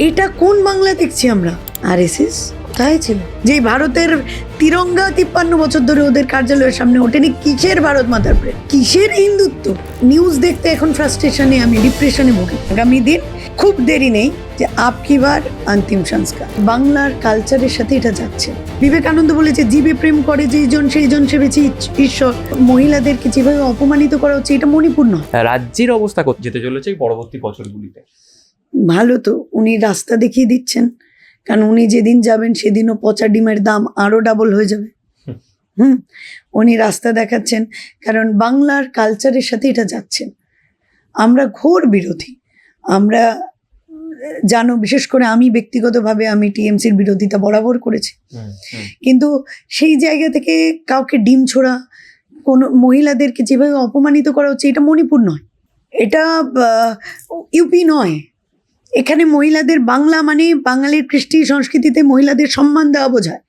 এটা কোন বাংলা দেখছি আমরা? আরএসএস কোথায় ছিল? যে ভারতের তিরঙ্গা 53 বছর ধরে ওদের কার্যালয়ের সামনে ওঠেনি, কিসের ভারত মাতার প্রেম, কিসের হিন্দুত্ব? নিউজ দেখতে এখন ফ্রাস্ট্রেশনে, আমি ডিপ্রেশনে ভুগি। আগামী দিন খুব দেরি নেই যে আপকি বার অন্তিম সংস্কার, বাংলার কালচারের সাথে এটা যাচ্ছে। বিবেকানন্দ বলেছে, জীবে প্রেম করে যেইজন সেইজন সেবেছে ঈশ্বর। মহিলাদেরকে যেভাবে অপমানিত করা হচ্ছে, এটা মণিপুর নয়। রাজ্যের অবস্থা যেতে চলেছে পরবর্তী বছরগুলিতে। ভালো তো, উনি রাস্তা দেখিয়ে দিচ্ছেন, কারণ উনি যেদিন যাবেন সেদিনও পচা ডিমের দাম আরো ডাবল হয়ে যাবে। উনি রাস্তা দেখাচ্ছেন, কারণ বাংলার কালচারের সাথে এটা যাচ্ছে। আমরা ঘোর বিরোধী। আমরা জানো, বিশেষ করে আমি ব্যক্তিগতভাবে আমি টিএমসির বিরোধিতা বরাবর করেছি, কিন্তু সেই জায়গা থেকে কাউকে ডিম ছোড়া, কোনো মহিলাদেরকে যেভাবে অপমানিত করা হচ্ছে, এটা মণিপুর নয়, এটা ইউপি নয়। এখানে মহিলাদের, বাংলা মানে বাঙালির কৃষ্টি সংস্কৃতিতে মহিলাদের সম্মান দেওয়া বোঝায়।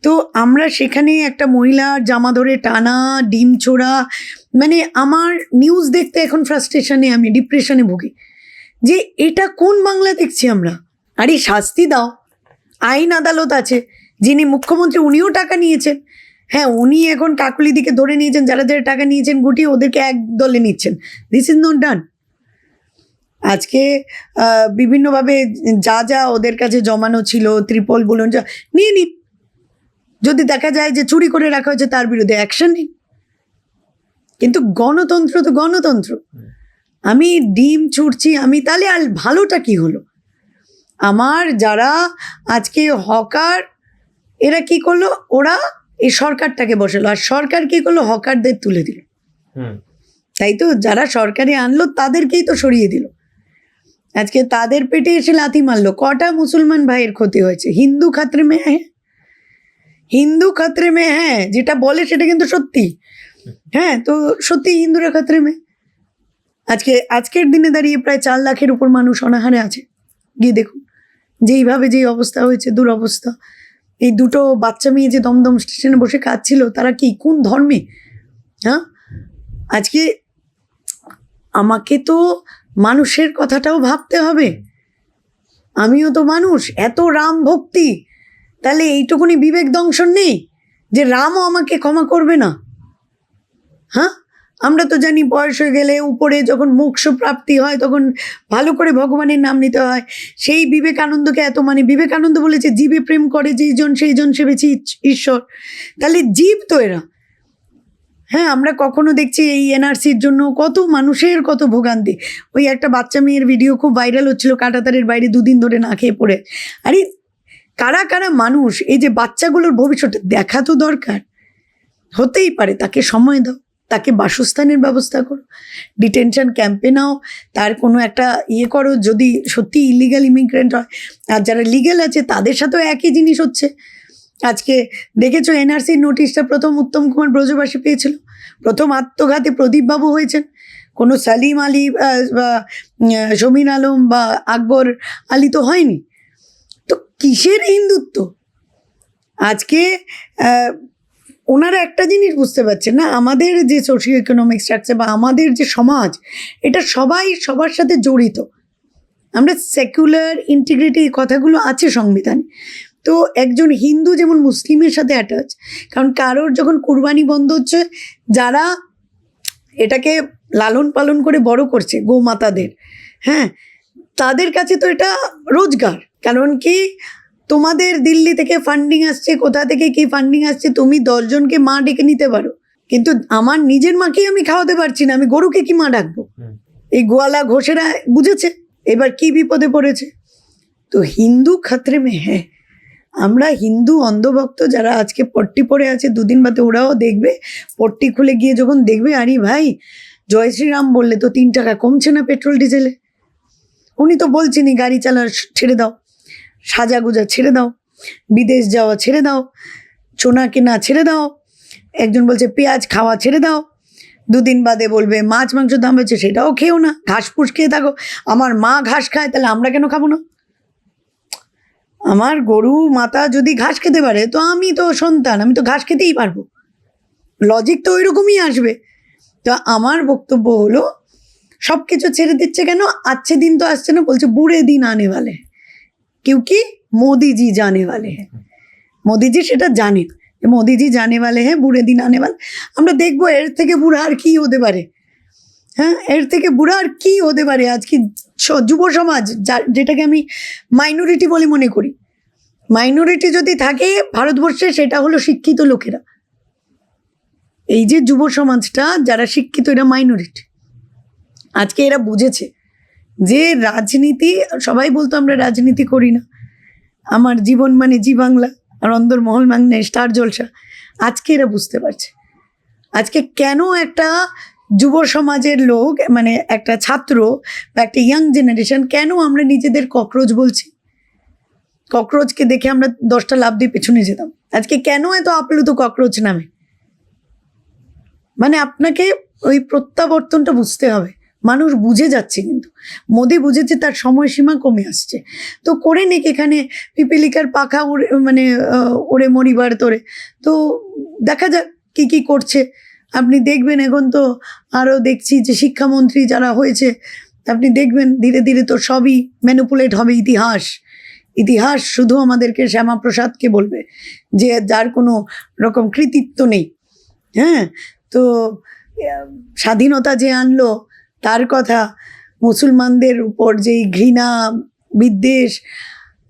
তো আমরা সেখানে একটা মহিলার জামা ধরে টানা, ডিম ছোড়া, মানে আমার নিউজ দেখতে এখন ফ্রাস্ট্রেশনে, আমি ডিপ্রেশনে ভুগি যে এটা কোন বাংলা দেখছি আমরা। আরে শাস্তি দাও, আইন আদালত আছে। যিনি মুখ্যমন্ত্রী উনিও টাকা নিয়েছেন, হ্যাঁ উনি এখন কাকলিদিকে ধরে নিয়েছেন, যারা যারা টাকা নিয়েছেন গুটিয়ে ওদেরকে এক দলে নিচ্ছেন। This is not done. আজকে বিভিন্নভাবে যা যা ওদের কাছে জমানো ছিল, ত্রিপল বলুন, যা নিয়ে নিন। যদি দেখা যায় যে চুরি করে রাখা হয়েছে, তার বিরুদ্ধে অ্যাকশন নিন। কিন্তু গণতন্ত্র তো গণতন্ত্র। আমি ডিম ছুটছি, আমি তাহলে আর ভালোটা কি হলো? আমার যারা আজকে হকার, এরা কি করলো? ওরা এই সরকারটাকে বসালো, আর সরকার কি করলো? হকারদের তুলে দিল। তাই তো, যারা সরকারে আনলো তাদেরকেই তো সরিয়ে দিল। আজকে তাদের পেটে এসে লাথি মারলো। কটা মুসলমান ভাইয়ের ক্ষতি হয়েছে? হিন্দু খাতরে মে হ্যাঁ, হিন্দু খাতরে মে হ্যাঁ, যেটা বলে সেটা কিন্তু সত্যি। হ্যাঁ, তো সত্যি হিন্দুরা খাতরে মে। আজকের দিনে দাঁড়িয়ে প্রায় 4 লাখের উপর মানুষ অনাহারে আছে। গিয়ে দেখুন যেইভাবে যেই অবস্থা হয়েছে, দুরবস্থা। এই দুটো বাচ্চা মেয়ে যে দমদম স্টেশনে বসে কাঁদছিল, তারা কি কোন ধর্মে? হ্যাঁ, আজকে আমাকে তো মানুষের কথাটাও ভাবতে হবে। আমিও তো মানুষ। এত রাম ভক্তি, তাহলে এইটুকুনি বিবেক দংশন নেই যে রামও আমাকে ক্ষমা করবে না? হ্যাঁ, আমরা তো জানি বয়স হয়ে গেলে উপরে যখন মোক্ষ প্রাপ্তি হয় তখন ভালো করে ভগবানের নাম নিতে হয়। সেই বিবেকানন্দকে এত মানে, বিবেকানন্দ বলেছে, জীবে প্রেম করে যেইজন সেইজন সেবেছে ঈশ্বর। তাহলে জীব তো এরা। হ্যাঁ, আমরা কখনো দেখছি এই এনআরসির জন্য কত মানুষের কত ভোগান্তি। ওই একটা বাচ্চা মেয়ের ভিডিও খুব ভাইরাল হচ্ছিল, কাঁটাতারের বাইরে 2 দিন ধরে না খেয়ে পড়ে। আরে কারা কারা মানুষ? এই যে বাচ্চাগুলোর ভবিষ্যতে দেখা তো দরকার। হতেই পারে, তাকে সময় দাও, তাকে বাসস্থানের ব্যবস্থা করো, ডিটেনশন ক্যাম্পে নাও, তার কোনো একটা ইয়ে করো। যদি সত্যি ইলিগাল ইমিগ্রেন্ট হয়, আর যারা লিগ্যাল আছে তাদের সাথেও একই জিনিস হচ্ছে। আজকে দেখেছো এনআরসির নোটিশটা প্রথম উত্তম কুমার ব্রজবাসী পেয়েছিল, প্রথম আত্মঘাতী প্রদীপবাবু হয়েছেন, কোনো সালিম আলী বা শমীন আলম বা আকবর আলী তো হয়নি। তো কিসের হিন্দুত্ব? আজকে ওনারা একটা জিনিস বুঝতে পারছেন না, আমাদের যে সোশিও ইকোনমিক স্ট্রাকচার বা আমাদের যে সমাজ, এটা সবাই সবার সাথে জড়িত। আমরা সেকুলার ইন্টিগ্রিটি, কথাগুলো আছে সংবিধানে। তো একজন হিন্দু যেমন মুসলিমের সাথে অ্যাটাচ, কারণ কারোর যখন কুরবানি বন্ধ হচ্ছে, যারা এটাকে লালন পালন করে বড় করছে গোমাতাদের, হ্যাঁ, তাদের কাছে তো এটা রোজগার। কারণ কি, তোমাদের দিল্লি থেকে ফান্ডিং আসছে, কোথা থেকে কি ফান্ডিং আসছে, তুমি 10 জনকে মা ডেকে নিতে পারো, কিন্তু আমার নিজের মাকেই আমি খাওয়াতে পারছি না, আমি গরুকে কি মা ডাকবো? এই গোয়ালা ঘোষেরা বুঝেছে এবার কি বিপদে পড়েছে। তো হিন্দু খাতরে মে হ্যাঁ, আমরা হিন্দু অন্ধভক্ত যারা আজকে পট্টি পরে আছে, 2 দিন বাদে ওরাও দেখবে, পট্টি খুলে গিয়ে যখন দেখবে, আরে ভাই জয় শ্রীরাম বললে তো 3 টাকা কমছে না পেট্রোল ডিজেলে। উনি তো বলছেনই গাড়ি চালা ছেড়ে দাও, সাজাগুজা ছেড়ে দাও, বিদেশ যাওয়া ছেড়ে দাও, সোনা কেনা ছেড়ে দাও। একজন বলছে পেঁয়াজ খাওয়া ছেড়ে দাও, 2 দিন বাদে বলবে মাছ মাংস দাম হচ্ছে সেটাও খেও না, ঘাস ফুস খেয়ে থাকো। আমার মা ঘাস খায়, তাহলে আমরা কেন খাবো না? আমার গরু মাতা যদি ঘাস খেতে পারে, তো আমি তো সন্তান, আমি তো ঘাস খেতেই পারবো। লজিক তো ওই রকমই আসবে। তো আমার বক্তব্য হলো, সব কিছু ছেড়ে দিচ্ছে কেন? আচ্ছে দিন তো আসছে না, বলছে বুড়ে দিন আনে वाले। क्योंकि मोदी जी जाने वाले हैं, মোদি জি সেটা জানেন যে মোদি জি জানে वाले हैं, বুড়ে দিন আনে वाले। আমরা দেখবো এর থেকে বুড়া আর কি হতে পারে, হ্যাঁ, এর থেকে বুড়া আর কি হতে পারে। আজকে যুব সমাজ যেটাকে আমি মাইনরিটি বলে মনে করি, মাইনরিটি যদি থাকে ভারতবর্ষে সেটা হলো শিক্ষিত লোকেরা। এই যে যুব সমাজটা যারা শিক্ষিত এরা মাইনরিটি। আজকে এরা বুঝেছে যে রাজনীতি, সবাই বলতো আমরা রাজনীতি করি না, আমার জীবন মানে জি বাংলা আর অন্দরমহল মানে স্টার জলসা। আজকে এরা বুঝতে পারছে আজকে কেন একটা যুব সমাজের লোক, মানে একটা ছাত্র বা একটা ইয়াং জেনারেশন, কেন আমরা নিজেদের ককরোচ বলছি। ককরোচকে দেখে আমরা 10টা লাফ দিয়ে পেছনে যেতাম, আজকে কেন এত আপ্লুত ককরোচ নামে। মানে আপনাকে ওই প্রত্যাবর্তনটা বুঝতে হবে। মানুষ বুঝে যাচ্ছে, কিন্তু মোদি বুঝেছে তার সময়সীমা কমে আসছে, তো করে নিক এখানে পিপিলিকার পাখা উড়ে, মানে ওড়ে মরিবার তোরে। তো দেখা যাক কী কী করছে। আপনি দেখবেন এখন তো আরও দেখছি যে শিক্ষামন্ত্রী যারা হয়েছে, আপনি দেখবেন ধীরে ধীরে তো সবই ম্যানিপুলেট হবে। ইতিহাস শুধু আমাদেরকে শ্যামাপ্রসাদকে বলবে যে যার কোনো রকম কৃতিত্ব নেই। হ্যাঁ, তো স্বাধীনতা যে আনলো তার কথা, মুসলমানদের উপর যেই ঘৃণা বিদ্বেষ,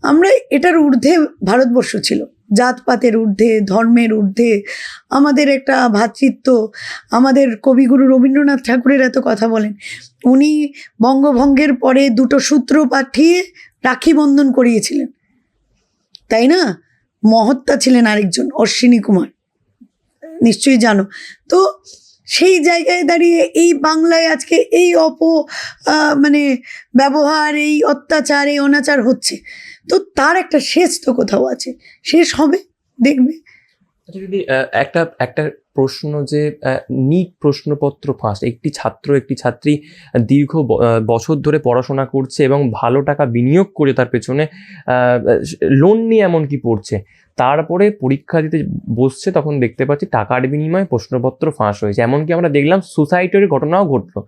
আমরা এটার ঊর্ধ্বে ভারতবর্ষ ছিল, জাতপাতের ঊর্ধ্বে, ধর্মের ঊর্ধ্বে আমাদের একটা ভ্রাতৃত্ব। আমাদের কবিগুরু রবীন্দ্রনাথ ঠাকুরের এত কথা বলেন, উনি বঙ্গভঙ্গের পরে 2টো সূত্র পাঠিয়ে রাখি বন্ধন করিয়েছিলেন, তাই না? মহত্তা ছিলেন আরেকজন, অশ্বিনী কুমার, নিশ্চয়ই জানো। তো সেই জায়গায় দাঁড়িয়ে এই বাংলায় আজকে এই মানে ব্যবহার, এই অত্যাচার, এই অনাচার হচ্ছে, তো তার একটা শেষ তো কোথাও আছে, শেষ হবে, দেখবে। আচ্ছা, যদি একটা প্রশ্ন, যে নিট প্রশ্নপত্র ফাঁস, একটি ছাত্রী দীর্ঘ বছর ধরে পড়াশোনা করছে এবং ভালো টাকা বিনিয়োগ করে তার পেছনে লোন নিয়ে এমনকি পড়ছে, তারপরে পরীক্ষা দিতে বসছে, তখন দেখতে পাচ্ছি টাকার বিনিময়ে প্রশ্নপত্র ফাঁস হয়েছে। এমনকি আমরা দেখলাম সুসাইডের ঘটনাও ঘটলো।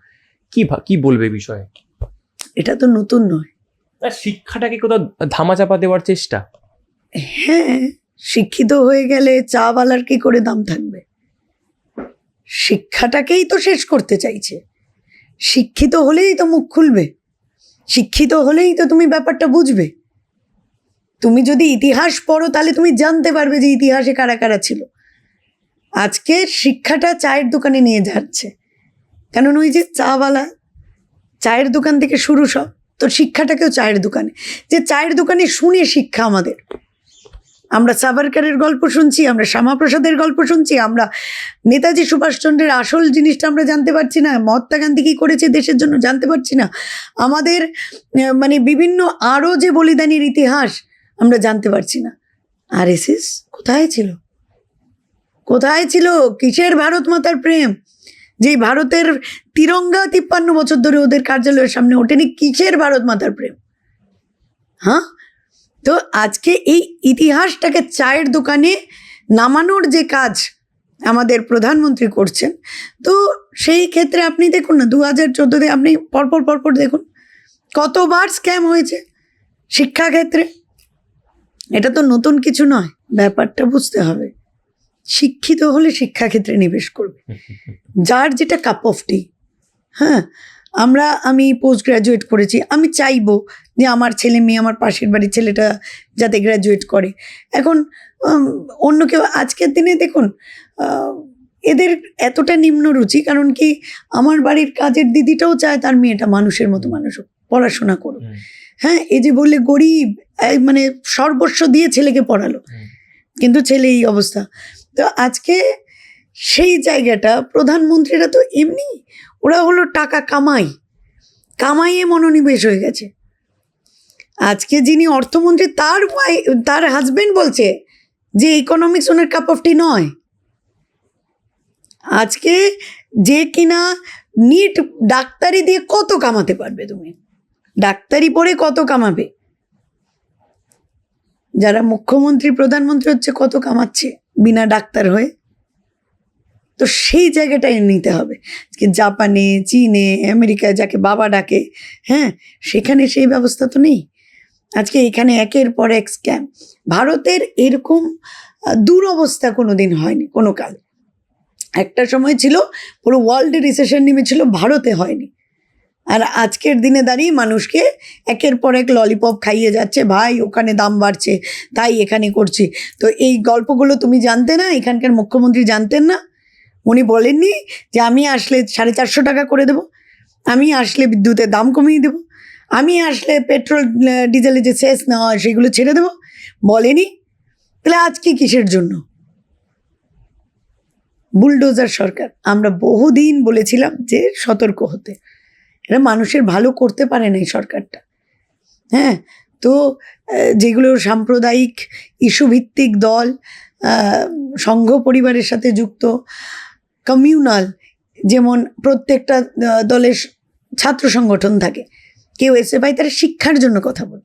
কি বলবে বিষয়ে? এটা তো নতুন নয়। শিক্ষাটাকে কোথাও ধামাচাপা দেওয়ার চেষ্টা। হ্যাঁ, শিক্ষিত হয়ে গেলে চাওয়ালার কি করে দাম থাকবে? শিক্ষাটাকেই তো শেষ করতে চাইছে। শিক্ষিত হলেই তো মুখ খুলবে, শিক্ষিত হলেই তো তুমি ব্যাপারটা বুঝবে। তুমি যদি ইতিহাস পড়ো তাহলে তুমি জানতে পারবে যে ইতিহাসে কারা কারা ছিল। আজকে শিক্ষাটা চায়ের দোকানে নিয়ে যাচ্ছে, কারণ ওই যে চাওয়ালা, চায়ের দোকান থেকে শুরু সব, তো শিক্ষাটাকেও চায়ের দোকানে, যে চায়ের দোকানে শুনে শিক্ষা আমাদের। আমরা সাভারকারের গল্প শুনছি, আমরা শ্যামাপ্রসাদের গল্প শুনছি, আমরা নেতাজি সুভাষচন্দ্রের আসল জিনিসটা আমরা জানতে পারছি না, মহাত্মা গান্ধী কী করেছে দেশের জন্য জানতে পারছি না, আমাদের মানে বিভিন্ন আরও যে বলিদানের ইতিহাস আমরা জানতে পারছি না। আরএসএস কোথায় ছিল? কিসের ভারত মাতার প্রেম? যেই ভারতের তিরঙ্গা 53 বছর ধরে ওদের কার্যালয়ের সামনে ওঠেনি, কিসের ভারত মাতার প্রেম? হ্যাঁ, তো আজকে এই ইতিহাসটাকে চায়ের দোকানে নামানোর যে কাজ আমাদের প্রধানমন্ত্রী করছেন, তো সেই ক্ষেত্রে আপনি দেখুন না 2014-তে আপনি পরপর দেখুন কতবার স্ক্যাম হয়েছে শিক্ষাক্ষেত্রে। এটা তো নতুন কিছু নয়, ব্যাপারটা বুঝতে হবে। শিক্ষিত হলে শিক্ষাক্ষেত্রে নিবেশ করবে, যার যেটা কাপ অফ টি। হ্যাঁ, আমি পোস্ট গ্র্যাজুয়েট করেছি, আমি চাইবো যে আমার ছেলে মেয়ে, আমার পাশের বাড়ির ছেলেটা যাতে গ্র্যাজুয়েট করে। এখন অন্য কেউ, আজকের দিনে দেখুন এদের এতটা নিম্ন রুচি, কারণ কি আমার বাড়ির কাজের দিদিটাও চায় তার মেয়েটা মানুষের মতো মানুষ হোক, পড়াশোনা করুক। হ্যাঁ, এই যে বললে গরিব, মানে সর্বস্ব দিয়ে ছেলেকে পড়ালো, কিন্তু ছেলে এই অবস্থা। তো আজকে সেই জায়গাটা প্রধানমন্ত্রীরা তো এমনি, ওরা হলো টাকা কামাইয়ে মনোনিবেশ হয়ে গেছে। আজকে যিনি অর্থমন্ত্রী তার হাজবেন্ড বলছে যে ইকোনমিক্স ওনার কাপ অফ টি নয়। আজকে যে কিনা নিট ডাক্তারি দিয়ে কত কামাতে পারবে, তুমি ডাক্তারি পড়ে কত কামাবে? যারা মুখ্যমন্ত্রী প্রধানমন্ত্রী হচ্ছে কত কামাচ্ছে বিনা ডাক্তার হয়ে? তো সেই জায়গাটাই নিতে হবে। জাপানে, চীনে, আমেরিকায় যাকে বাবা ডাকে, হ্যাঁ, সেখানে সেই ব্যবস্থা তো নেই। আজকে এখানে একের পর এক স্ক্যাম। ভারতের এরকম দুরবস্থা কোনোদিন হয়নি কোনো কাল। একটা সময় ছিল পুরো ওয়ার্ল্ডে রিসেশন নেমেছিল, ভারতে হয়নি। আর আজকের দিনে দাঁড়িয়ে মানুষকে একের পর এক ললিপপ খাইয়ে যাচ্ছে, ভাই ওখানে দাম বাড়ছে তাই এখানে করছি। তো এই গল্পগুলো তুমি জানতে না, এখানকার মুখ্যমন্ত্রী জানতেন না? উনি বলেননি যে আমি আসলে 450 টাকা করে দেবো, আমি আসলে বিদ্যুতের দাম কমিয়ে দেবো, আমি আসলে পেট্রোল ডিজেলের যে সেস নেওয়া হয় সেগুলো ছেড়ে দেবো? বলেনি। তাহলে আজকে কিসের জন্য? বুলডোজার সরকার। আমরা বহুদিন বলেছিলাম যে সতর্ক হতে, এরা মানুষের ভালো করতে পারে না এই সরকারটা। হ্যাঁ, তো যেগুলো সাম্প্রদায়িক ইস্যুভিত্তিক দল, সংঘ পরিবারের সাথে যুক্ত, কমিউনাল, যেমন প্রত্যেকটা দলের ছাত্র সংগঠন থাকে, কেউ এসে পায়, তারা শিক্ষার জন্য কথা বলে।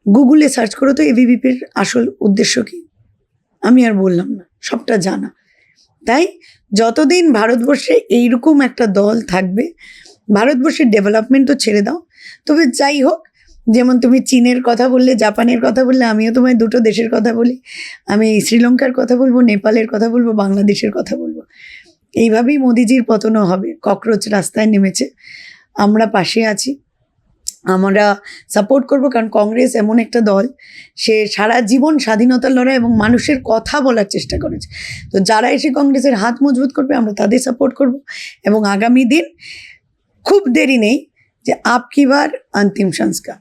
গুগলে সার্চ করো তো এবিভিপির আসল উদ্দেশ্য কি, আমি আর বললাম না, সবটা জানা। তাই যতদিন ভারতবর্ষে এইরকম একটা দল থাকবে, ভারতবর্ষের ডেভেলপমেন্ট তো ছেড়ে দাও। তবে যাই হোক, যেমন তুমি চীনের কথা বললে, জাপানের কথা বললে, আমিও তোমায় দুটো দেশের কথা বলি। আমি শ্রীলঙ্কার কথা বলবো, নেপালের কথা বলবো, বাংলাদেশের কথা বলবো। এইভাবেই মোদিজির পতনও হবে। ককরোচ রাস্তায় নেমেছে, আমরা পাশে আছি, আমরা সাপোর্ট করব। কারণ কংগ্রেস এমন একটা দল, সে সারা জীবন স্বাধীনতার লড়াই এবং মানুষের কথা বলার চেষ্টা করেছে। তো যারা এসে কংগ্রেসের হাত মজবুত করবে, আমরা তাদের সাপোর্ট করব। এবং আগামী দিন খুব দেরি নেই যে আপ কি বার অন্তিম সংস্কার।